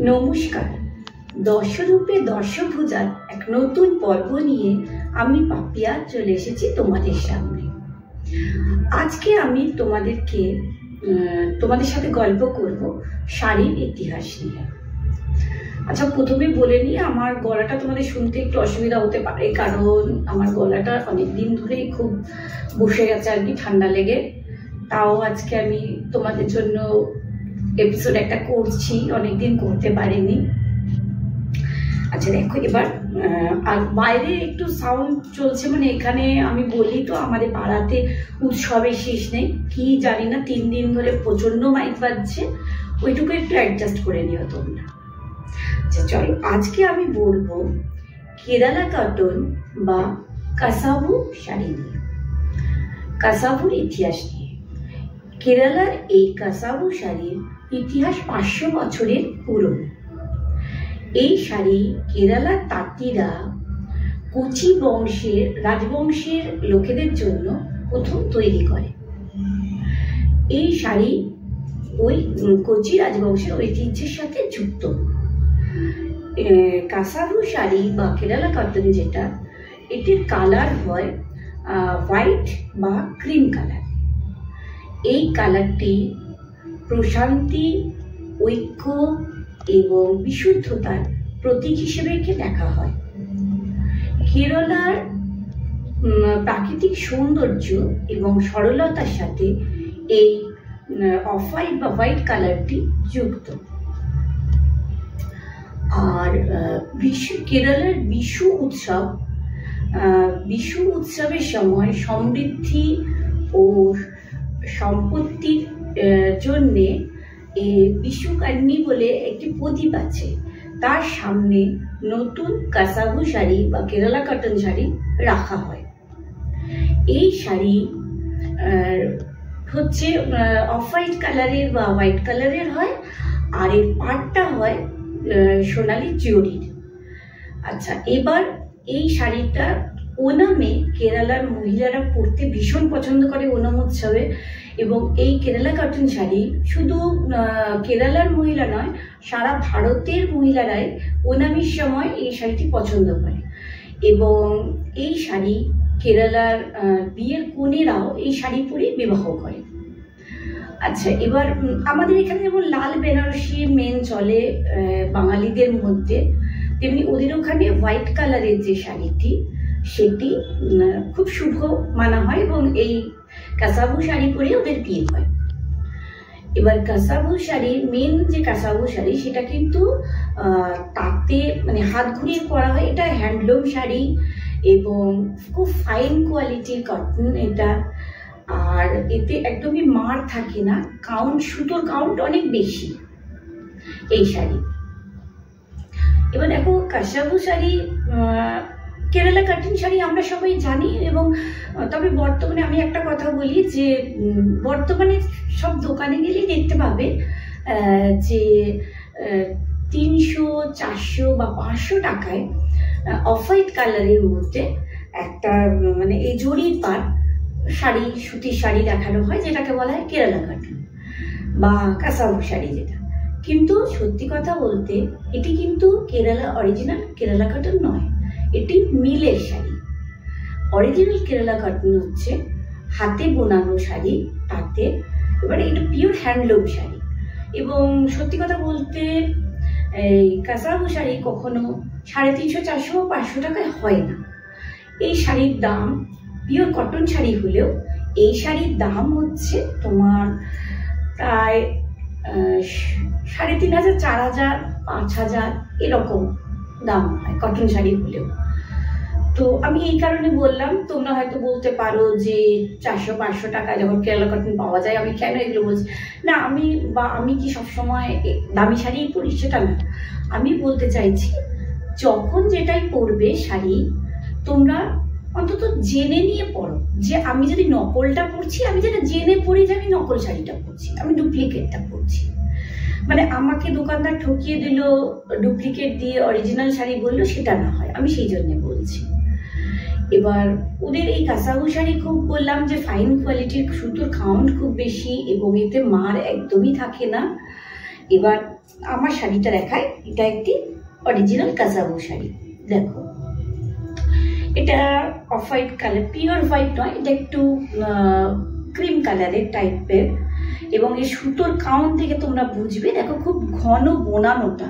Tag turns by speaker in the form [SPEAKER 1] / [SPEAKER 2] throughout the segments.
[SPEAKER 1] নমস্কার। দর্শরূপে দর্শভুজার এক নতুন পর্ব নিয়ে আমি পাপিয়া চলে এসেছি তোমাদের সামনে। আজকে আমি তোমাদের সাথে গল্প করব শাড়ির ইতিহাস নিয়ে। আচ্ছা, প্রথমে বলে নিই, আমার গলাটা তোমাদের শুনতে একটু অসুবিধা হতে পারে, কারণ আমার গলাটা অনেকদিন ধরেই খুব বসে গেছে আর কি, ঠান্ডা লেগে। তাও আজকে আমি তোমাদের জন্য এপিসোড একটা করছি, অনেকদিন করতে পারিনি। আচ্ছা দেখো, এবার আর বাইরে একটু সাউন্ড চলছে, মানে এখানে আমি বলি তো আমাদের পাড়াতে উৎসবের শেষ নেই, কি জানি না 3 দিন ধরে প্রচন্ড মাইক বাজছে, ওইটুকু একটু অ্যাডজাস্ট করে নিও তোমরা। আচ্ছা চলো, আজকে আমি বলবো কেরালা কটন বা কাসাভু শাড়ি নিয়ে, কাসাভুর ইতিহাস নিয়ে। কেরালার এই কাসাভু শাড়ির ইতিহাস 500 বছরের পুরনো। এই শাড়ি কেরালার তাঁতিরা কোচি রাজবংশের লোকেদের জন্য প্রথম তৈরি করে। এই শাড়ি ওই কোচি রাজবংশের ঐতিহ্যের সাথে যুক্ত। কাসাভু শাড়ি বা কেরালা কটন যেটা, এটির কালার হয় হোয়াইট বা ক্রিম কালার। এই কালারটি প্রশান্তি, ঐক্য এবং বিশুদ্ধতার প্রতীক হিসেবে একে দেখা হয়। কেরালার প্রাকৃতিক সৌন্দর্য এবং সরলতার সাথে এই অফ হোয়াইট বা হোয়াইট কালারটি যুক্ত। আর কেরালার বিশু উৎসবের সময় সমৃদ্ধি ও সম্পত্তির জন্যে বিশুকান্নি বলে একটি প্রতীক আছে, তার সামনে নতুন কাসাভু শাড়ি বা কেরালা কটন শাড়ি রাখা হয়। এই শাড়ি হচ্ছে অফ হোয়াইট কালারের বা হোয়াইট কালারের হয়, আর এর পাড়টা হয় সোনালি জরির। আচ্ছা, এবার এই শাড়িটা ওনামে কেরালার মহিলারা পরতে ভীষণ পছন্দ করে, ওনাম উৎসবে। এবং এই কেরালা কটন শাড়ি শুধু কেরালার মহিলা নয়, সারা ভারতের মহিলারাই ওনামের সময় এই শাড়িটি পছন্দ করে। এবং এই শাড়ি কেরালার বিয়ের কনেরাও এই শাড়ি পরে বিবাহ করে। আচ্ছা, এবার আমাদের এখানে যেমন লাল বেনারসি মেন চলে বাঙালিদের মধ্যে, তেমনি ওদের ওখানে হোয়াইট কালারের যে শাড়িটি, সেটি খুব শুভ মানা হয় এবং এই কাসাভু শাড়ি পরে ওদের বিয়ে হয়। এবার কাসাভু শাড়ি, মেন যে কাসাভু শাড়ি, সেটা কিন্তু তাতে মানে হাত ঘুরিয়ে করা হয়। এটা হ্যান্ডলুম শাড়ি এবং খুব ফাইন কোয়ালিটির কটন এটা। আর এতে একদমই মার থাকে না, সুতোর কাউন্ট অনেক বেশি এই শাড়ি। এবার দেখো, কাসাভু শাড়ি, কেরালা কটন শাড়ি আমরা সবাই জানি। এবং তবে বর্তমানে আমি একটা কথা বলি যে বর্তমানে সব দোকানে গেলেই দেখতে পাবে যে 300, 400 বা 500 টাকায় অফ হোয়াইট কালারের মধ্যে একটা মানে এই জরির পাড় শাড়ি, সুতির শাড়ি দেখানো হয়, যেটাকে বলা হয় কেরালা কটন বা কাসাভু শাড়ি যেটা। কিন্তু সত্যি কথা বলতে এটি কিন্তু অরিজিনাল কেরালা কটন নয়, এটি মিলের শাড়ি। অরিজিনাল কেরালা কটন হচ্ছে হাতে বোনানো শাড়ি, তাতে এবারে এটা পিওর হ্যান্ডলুম শাড়ি। এবং সত্যি কথা বলতে এই কাসাভু শাড়ি কখনো 350, 400, 500 টাকায় হয় না। এই শাড়ির দাম, পিওর কটন শাড়ি হলেও এই শাড়ির দাম হচ্ছে তোমার প্রায় 3500, 4000, 5000 এরকম দাম হয় কটন শাড়ি হলেও। তো আমি এই কারণে বললাম, তোমরা হয়তো বলতে পারো যে 400-500 টাকায় যখন কেরালা কটন পাওয়া যায় আমি কেন এগুলো বলছি না। আমি কি সবসময় দামি শাড়ি পরি সেটা না, আমি বলতে চাইছি যখন যেটাই পরবে শাড়ি, তোমরা অন্তত জেনে নিয়ে পরো যে আমি যদি নকলটা পরছি, আমি যেটা জেনে পরি যে আমি নকল শাড়িটা পরছি, আমি ডুপ্লিকেটটা পরছি। মানে আমাকে দোকানদার ঠকিয়ে দিল, ডুপ্লিকেট দিয়ে অরিজিনাল শাড়ি বললো, সেটা না হয়, আমি সেই জন্য বলছি। এবার ওদের এই কাসাভু শাড়ি খুব বললাম যে ফাইন কোয়ালিটির, সুতোর কাউন্ট খুব বেশি এবং এতে মার একদমই থাকে না। এবার আমার শাড়িটা দেখায়। এটা একটি অরিজিনাল কাসাবু শাড়ি। দেখো, এটা off white colour, pure white নয়, এটা একটু ক্রিম কালারের টাইপের, এবং এই সুতোর কাউন্ট থেকে তোমরা বুঝবে। দেখো খুব ঘন বোনানোটা,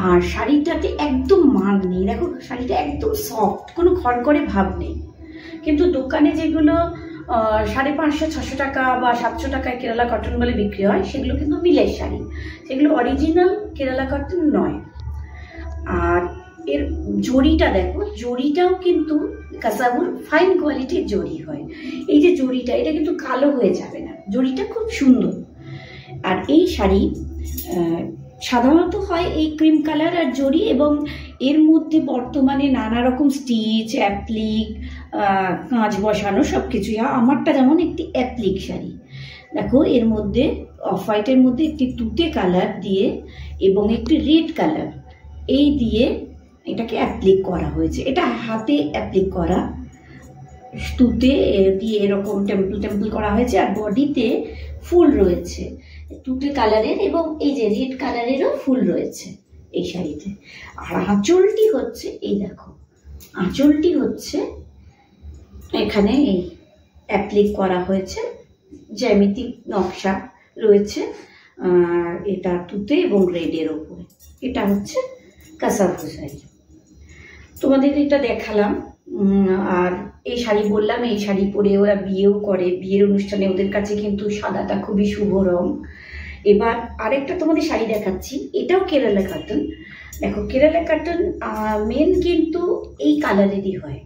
[SPEAKER 1] আর শাড়িটাতে একদম মার নেই। দেখো শাড়িটা একদম সফট, কোনো খড়খড়ে ভাব নেই। কিন্তু দোকানে যেগুলো 550-600 টাকা বা 700 টাকায় কেরালা কটন বলে বিক্রি হয়, সেগুলো কিন্তু মিলের শাড়ি, সেগুলো অরিজিনাল কেরালা কটন নয়। আর এর জড়িটা দেখো, জড়িটাও কিন্তু কাসাবুর ফাইন কোয়ালিটির জড়ি হয়। এই যে জড়িটা, এটা কিন্তু কালো হয়ে যাবে না, জড়িটা খুব সুন্দর। আর এই শাড়ি সাধারণত হয় এই ক্রিম কালার আর জড়ি, এবং এর মধ্যে বর্তমানে নানা রকম স্টিচ, অ্যাপ্লিক, কাঁচ বসানো সব কিছুই হয়। আমারটা যেমন একটি অ্যাপ্লিক শাড়ি। দেখো এর মধ্যে অফ হোয়াইটের মধ্যে একটি তুতে কালার দিয়ে এবং একটি রেড কালার, এই দিয়ে এটাকে অ্যাপ্লিক করা হয়েছে। এটা হাতে অ্যাপ্লিক করা, তুতে দিয়ে এরকম টেম্পল টেম্পল করা হয়েছে। আর বডিতে ফুল রয়েছে তুতে কালারের, এবং এই যে রেড কালারেরও ফুল রয়েছে এই শাড়িতে। আর আঁচলটি হচ্ছে, এই দেখো আঁচলটি হচ্ছে এখানে এই অ্যাপ্লিক করা হয়েছে, জ্যামিতিক নকশা রয়েছে এটা তুতে এবং রেডের ওপরে। এটা হচ্ছে কাসাবু শাড়ি। তোমাদের এটা দেখালাম। আর এই শাড়ি বললাম, এই শাড়ি পরে ওরা বিয়েও করে, বিয়ের অনুষ্ঠানে ওদের কাছে কিন্তু সাদাটা খুবই শুভ রং। এবার আরেকটা তোমাদের শাড়ি দেখাচ্ছি, এটাও কেরালা কটন। দেখো কেরালা কটন মেন কিন্তু এই কালারেরই হয়,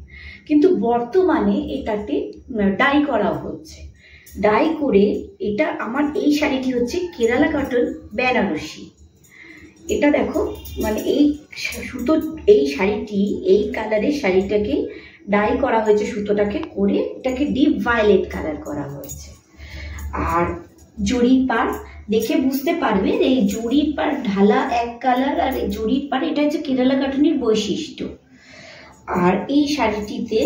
[SPEAKER 1] কিন্তু বর্তমানে এটাতে ডাই করাও হচ্ছে। ডাই করে এটা, আমার এই শাড়িটি হচ্ছে কেরালা কটন বেনারসি। এটা দেখো, মানে এই সুতো, এই শাড়িটি, এই কালারের শাড়িটাকে ডাই করা হয়েছে, সুতোটাকে করে এটাকে ডিপ ভায়োলেট কালার করা হয়েছে। আর জড়ির পাড় দেখে বুঝতে পারবে, এই জড়ির পাড় ঢালা এক কালার, আর এই জড়ির পাড়, এটা হচ্ছে কেরালা কটনের বৈশিষ্ট্য। আর এই শাড়িটিতে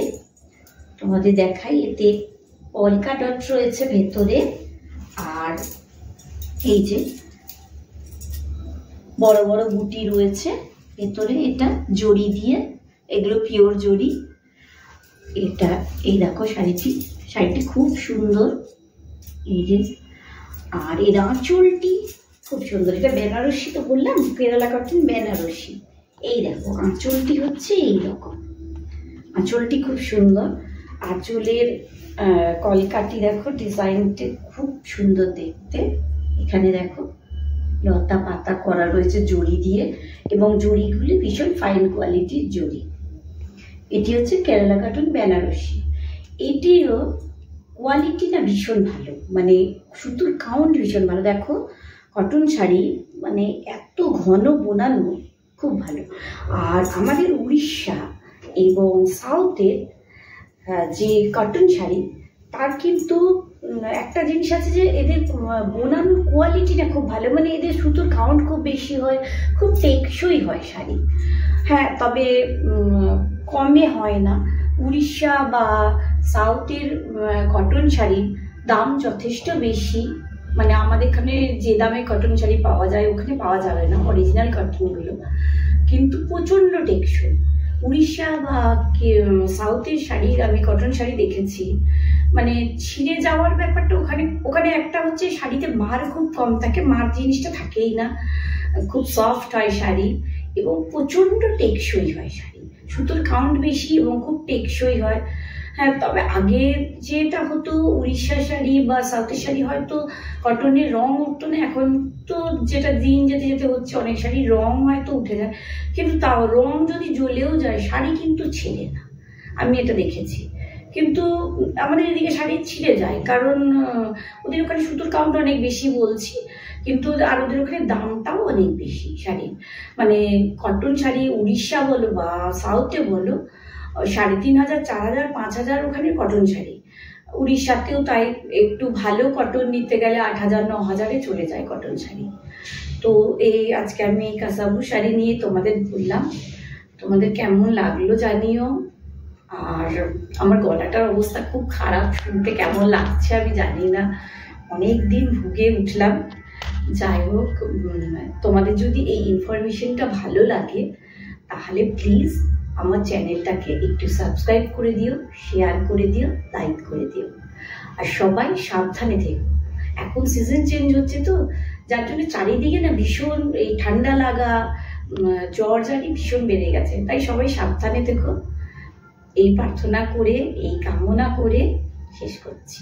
[SPEAKER 1] তোমাদের দেখাই, এতে পলকা ডট রয়েছে ভেতরে, আর এই যে বড় বড় বুটি রয়েছে ভেতরে, এটা জড়ি দিয়ে, এগুলো পিওর জড়ি। এটা এই দেখো শাড়িটি খুব সুন্দর, এই যে। আর এর আঁচলটি খুব সুন্দর, এটা বেনারসি তো বললাম, কেরালা কটন বেনারসি। এই দেখো আঁচলটি হচ্ছে এই রকম, আঁচলটি খুব সুন্দর। আঁচলের কলকাটি দেখো, ডিজাইনটি খুব সুন্দর দেখতে। এখানে দেখো লতা পাতা করা রয়েছে জড়ি দিয়ে, এবং জড়িগুলি ভীষণ ফাইন কোয়ালিটির জড়ি। এটি হচ্ছে কেরালা কটন বেনারসি। এটিরও কোয়ালিটি না ভীষণ ভালো, মানে সুতোর কাউন্ট ভীষণ ভালো। দেখো কটন শাড়ি মানে এত ঘন বোনানো, খুব ভালো। আর আমাদের উড়িষ্যা এবং সাউথের যে কটন শাড়ি, তার কিন্তু একটা জিনিস আছে যে এদের বোনানোর কোয়ালিটিটা খুব ভালো, মানে এদের সুতোর কাউন্ট খুব বেশি হয়, খুব টেকসই হয় শাড়ি। হ্যাঁ, তবে কমে হয় না। উড়িষ্যা বা সাউথের কটন শাড়ির দাম যথেষ্ট বেশি, মানে আমাদের এখানে যে দামে কটন শাড়ি পাওয়া যায় ওখানে পাওয়া যাবে না অরিজিনাল কটনগুলো, কিন্তু প্রচণ্ড টেকসই। উড়িষ্যা বা সাউথের শাড়ির আমি কটন শাড়ি দেখেছি, মানে ছিঁড়ে যাওয়ার ব্যাপারটা ওখানে একটা হচ্ছে শাড়িতে মার খুব কম থাকে, মার জিনিসটা থাকেই না, খুব সফট হয় শাড়ি এবং প্রচণ্ড টেকসই হয় শাড়ি, সুতোর কাউন্ট বেশি এবং খুব টেকসই হয়। হ্যাঁ, তবে আগে যেটা হতো উড়িষ্যা শাড়ি বা সাউথের শাড়ি হয়তো কটনের রং উঠতো না, এখন তো যেটা দিন যেতে যেতে হচ্ছে অনেক শাড়ির রং হয়তো উঠে যায়, কিন্তু তাও রং যদি জ্বলেও যায় শাড়ি কিন্তু ছেড়ে না, আমি এটা দেখেছি। কিন্তু আমাদের এদিকে শাড়ি ছিঁড়ে যায়, কারণ ওদের ওখানে সুতোর কাউন্ট অনেক বেশি বলছি, কিন্তু আর ওদের ওখানে দামটাও অনেক বেশি শাড়ির। মানে কটন শাড়ি উড়িষ্যা বলো বা সাউথে বলো 3500, 4000, 5000 ওখানে কটন শাড়ি। উড়িষ্যাতেও তাই, একটু ভালো কটন নিতে গেলে 8000, 9000-এ চলে যায় কটন শাড়ি। তো এই আজকে আমি এই কাসাবু শাড়ি নিয়ে তোমাদের বললাম, তোমাদের কেমন লাগলো জানিও। আর আমার গলাটার অবস্থা খুব খারাপ, শুনতে কেমন লাগছে আমি জানি না, অনেক দিন ভুগে উঠলাম, যাই হোক, তোমাদের যদি এই ইনফরমেশনটা ভালো লাগে তাহলে প্লিজ আমার চ্যানেলটাকে একটু সাবস্ক্রাইব করে দিও, শেয়ার করে দিও, লাইক করে দিও। আর সবাই সাবধানে থেকো। এখন সিজন চেঞ্জ হচ্ছে তো, যার জন্য চারিদিকে না ভীষণ এই ঠান্ডা লাগা, জ্বর জারি ভীষণ বেড়ে গেছে। তাই সবাই সাবধানে থেকো, এই প্রার্থনা করে, এই কামনা করে শেষ করছি।